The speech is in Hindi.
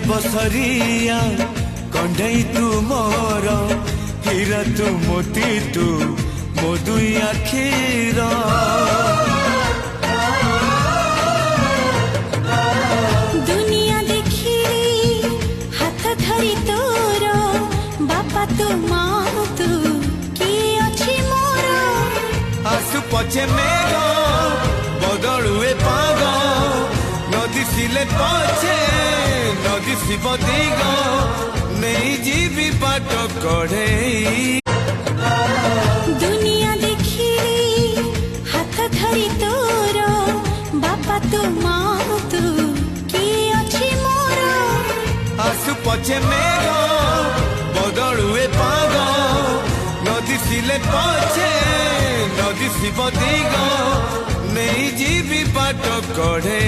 बसरिया कंढई तू मोर हीरा तू मोती तू मो दुई आखिर दुनिया देखिली हाथ धरी तोर बापा तू माँ तू किए अच्छी मोर आसु पछे मेघ बदलुए पाग नदी सिले पछे नदी शिव दिग नहीं जीवी बाट कढ़े दुनिया देखिली हाथ धरी तोर बापा तू माँ तू किए अच्छी मोर आसु पछे मेघ बदलुए पाग नदी सिले पछे नदी शिव दिग नहीं जीवी बाट कढ़े।